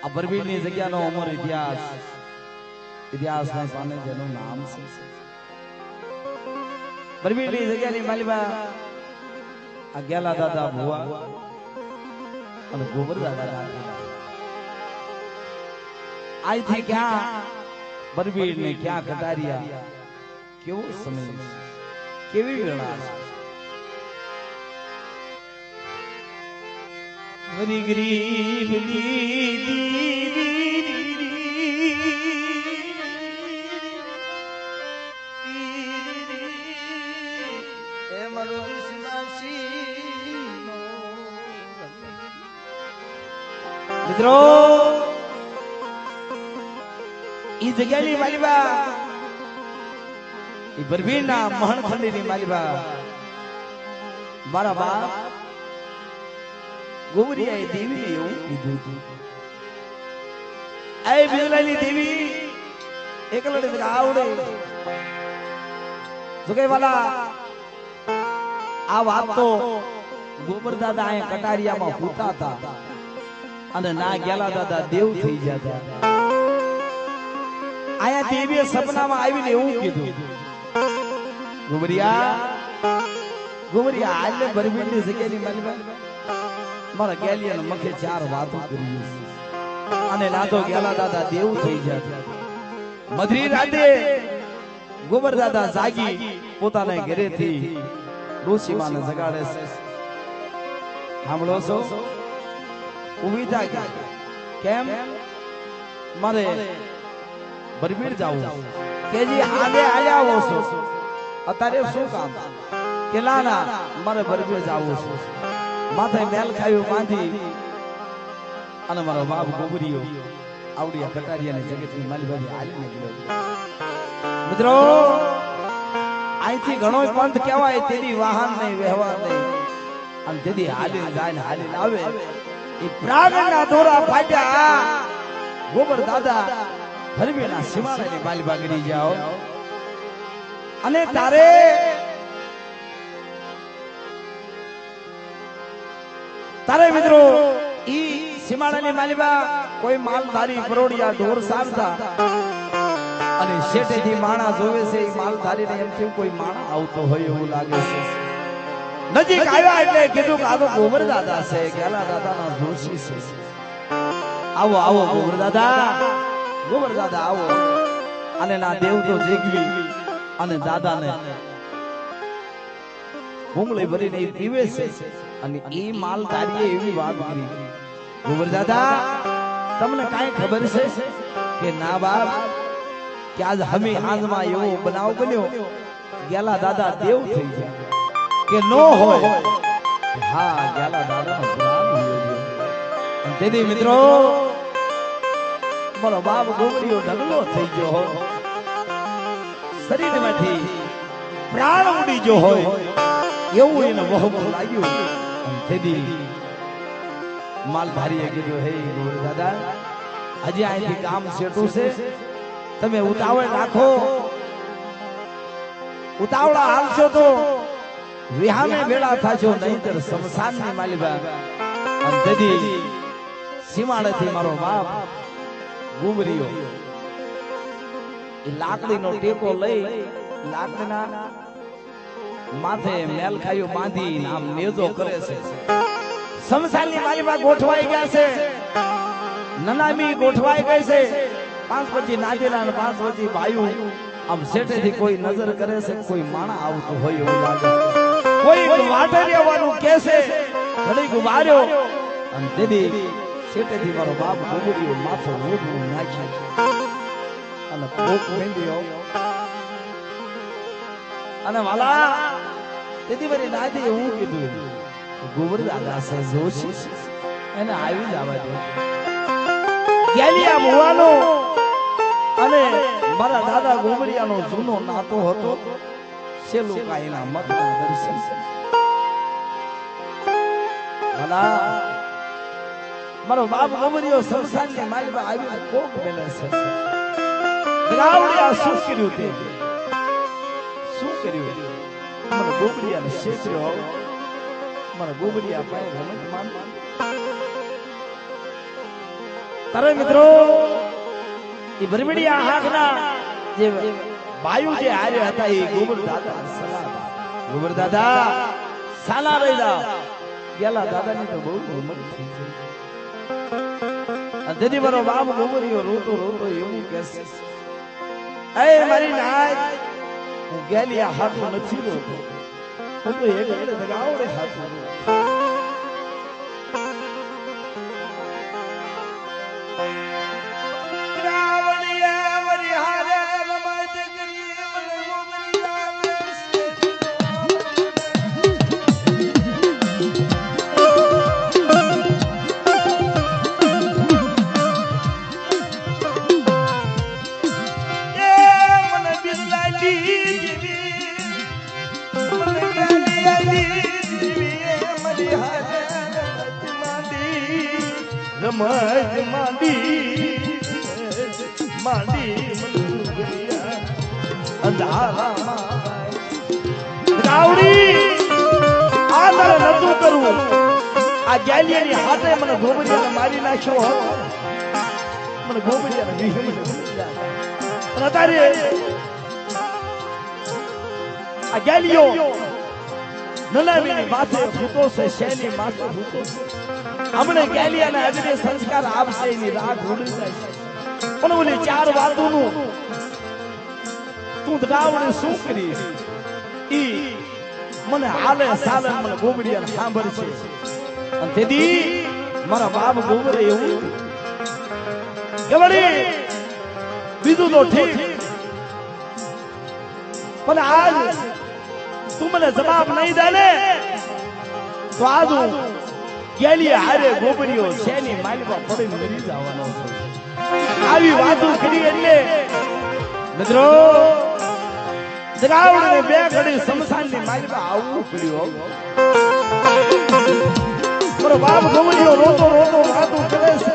આ બરબીરની જગ્યાનો અમર ઇતિહાસના સામે જેનું નામ છે બરબીરની જગ્યાની માલિબા આ ગેલા દાદા ભુવા અને ગોબર દાદા આજથી ક્યાં બરબીર ને ક્યાં કટારિયા કેવો સમય કેવી વેળા ગરી ગરી મિત્રો ઈ જગ્યાની માલિબા ઈ બરબીરના મહણખંડીની માલિબા મારા બાપ ગોબરિયાએ દેવીને એવું કીધું હતું એ બિરલાની દેવી એકલડે આવડે જોકે વાલા આ વાત તો ગોબર દાદા અહીંયા કટારિયામાં પૂતા હતા અને ના ગેલા દાદા દેવ થઈ ગયા હતા આયા દેવીએ સપનામાં આવીને એવું કીધું ગોબરિયા આલે બરબીરની જગ્યાની માલિબા મારા ગેલિયાને મખે ચાર વાતો કરી અને ના તો ગેલા દાદા દેવ થઈ ગયા મધરી રાતે ગોબર દાદા જાગી પોતાના ઘરેથી ડોશીમાને જગાડે છે સાંભળો છો ઉભી થાય કેમ મારે બરબીર જાવું કે જી આગે આયા છો અત્યારે શું કામ કે ના મારે બરબીર જાવું છે માથે મેલ ખાયું બાંધી અને મારો બાપ ગોબરિયો આવડિયા કટારિયાની જગતની માલિબાજી હાલીને ગયો મિત્રો અહીંથી ઘણો પંથ કહેવાય તેની વાહન નહીં વ્યવહાર નહીં અને તેની હાલીને જાય ને હાલીને આવે એ પ્રાગના દોરા ફાટ્યા ગોબર દાદા બરબીરના સીમાડાની માલિબા ગરી જાઓ અને તારે મિત્રો ઈ સીમાડાની માલિબા કોઈ માલધારી પરોડિયા ઢોર સારતા અને શેઠેથી માણા જોવે છે ઈ માલધારીને એમ થયું કોઈ માણા આવતો હોય એવું લાગે છે નજીક આવ્યા એટલે કીધું કે આ તો ગોબર દાદા છે ગેલા દાદાના જોશી છે આવો આવો ગોબર દાદા આવો અને ના દેવ તો જેગવી અને દાદાને ભૂંગળી ભરીને પીવે છે અને એ માલધારીએ એવી વાત કરી ગોબર દાદા તમને કાંઈ ખબર છે કે ના બાપ કે આજ હમી હાજમાં એવો બનાવ બન્યો ગેલા દાદા દેવ થઈ ગયા કે નો હોય હા ગેલા દાદાનો પ્રાણ હોય તેથી મિત્રો મારો બાપ ગોબરિયો ઢગલો થઈ ગયો હોય શરીરમાંથી પ્રાણ ઉડી ગયો હોય એવું એને વહમો લાગ્યું તેથી માલધારીએ કીધું હે ગોબર દાદા હજી અહીંથી કામ શેઠું છે તમે ઉતાવળ રાખો ઉતાવળા હાલશો તો વિહામે વેળા થાશો નહીંતર શમશાનની માલિબા અને તેથી સીમાડેથી મારો બાપ ગોબરિયો એ લાકડીનો ટેકો લઈ લાકડીના માથે મેલ ખાયું બાંધી આમ નેજો કરે છે શમશાનની માલિબા ગોઠવાઈ ગયા છે નનામી ગોઠવાઈ ગઈ છે પાંચ પછી નાજેલા અને પાંચ પછી ભાઈઓ આમ શેઠેથી કોઈ નજર કરે છે કોઈ માણા આવતું હોય એવું લાગે કોઈ વાટરિયાવાનું કહેશે ઘડીક વાર્યો અને દીદી શેઠેથી મારો બાપ ગોબરિયો માથો ઓઢું નાખ્યું અને ભૂખ મેંડ્યો અને વાલા તેથી મારી નાથી હું કીધું ગોબર દાદા છે જોશી એને આવી જવા દે ગેલિયા ભુવાનો અને મારા દાદા ગોબરિયાનો જૂનો નાતો હતો સેલું કાઈના મતના દર્શન ભલા મારો બાપ ગોબરિયો શમશાનની માલિબા આવીને કોક મેલે છે દ્રાવડિયા શું કર્યું તે શું કર્યું મારા ગોબરિયાને શેત્ર્યો મારા ગોબરિયા પાસે રમત માન તારે મિત્રો એ ભરબડિયા હાકના જે બાયુ જે હારે હતા એ ગોબર દાદા ગોબર દાદા સાલા રહી જા ગેલા દાદાની તો બહુ ઉંમર થઈ ગઈ અને તેથી મારો બાપ ગોબરિયો રોતો રોતો એવું કહેશે એ મારી નાય હું ગેલિયા હાથું નથી રોતો હું તો એક આવડે હાથું રમજ માંડી ગાવડી આ તારે નતું કરવું આ ગેલિયાની હાથે મને ગોબરિયાને મારી નાખ્યો હતો મને ગોબરિયાને વિહળી અને અત્યારે આ ગેલિયો નલાવીની માથે ભૂતો છે શેની માથે ભૂતો છે हमने गैलियाना अग्नि संस्कार आपसे ની રાગ ઉડી જાય પણ ઓલી ચાર વાતોનું તું ગાવડે શું કરી ઈ મને હાલે સાલે મને ગોબરિયાને સાંભળ છે અને તેથી મારા બાપ ગોબરે એવું ગવડી બીજું તો ઠીક પણ આજ તું મને જવાબ નહીં દે ને તો આજ ગેલિયા હારે ગોબરિયો શેની માલમાં પડીને મરી જવાનો છે આવી વાતો કરી એટલે મિત્રો જગાવડને બે ઘડી શમશાનની માલમાં આવવું પડ્યું મારો બાપ ગોબરિયો રોતો રોતો વાતો કરે છે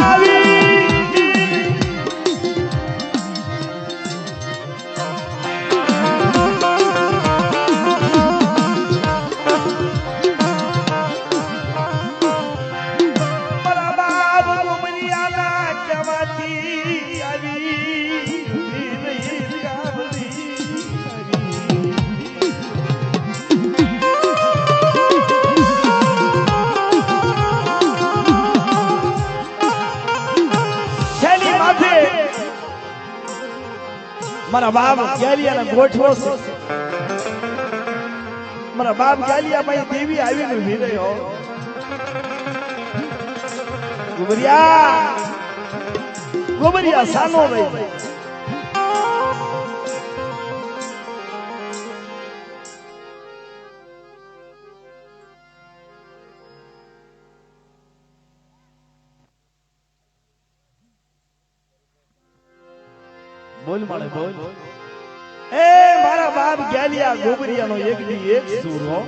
આવી મારા બાપ ગેલિયાને ગોઠવો છે મારા બાપ ગેલિયા ભાઈ દેવી આવીને ઉભી રહ્યો ગોબરિયા સાનો રહી બોલ માણે બોલ એ મારા બાપ ગેલિયા ગોબરિયાનો એક દી એક સુર હો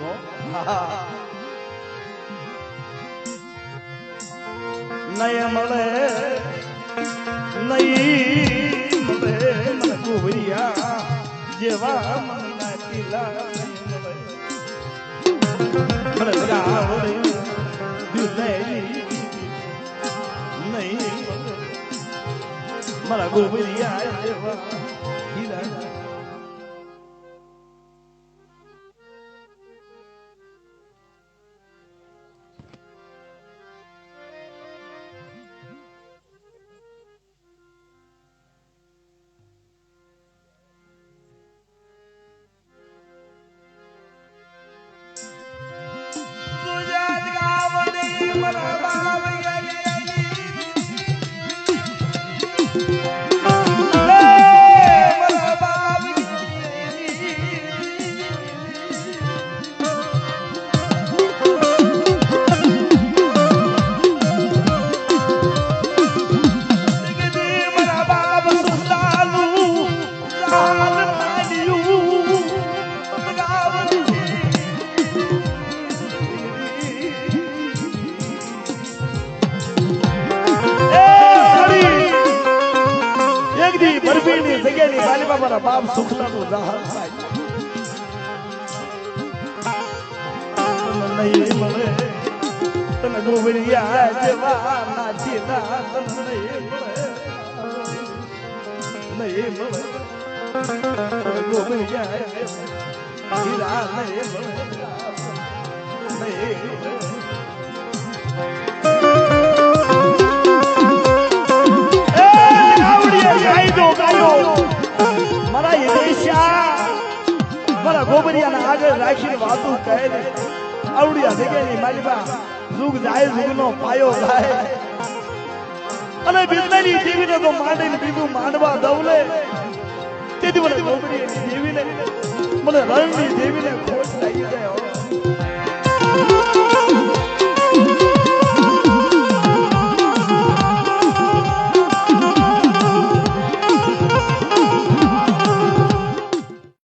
નય મળે નહીં મળે મને ગોબરિયા જેવા મનના કિલા મને ગાવડે નહીં મારા ગોબરિયા જેવા હીરા મારા બાપ સુખલાનું જહાજ થાય નહીં મળે તને ગોબરિયા જેવા નાચીના તને નહીં મળે ગોબરિયા હીરા નહીં મળે નહીં મારા હિરેશા મારા ગોબરિયાના આગળ રાખીને વાતો કહે ને આવડિયા જગ્યાની માલિકા જુગ જાય જુગનો પાયો જાય અને બિંદાની દેવીને તો માંડીને બીજું માંડવા દવલે તેથી મને ગોબરિયાની દેવીને મને રણની દેવીને ખોટ લાગી જાય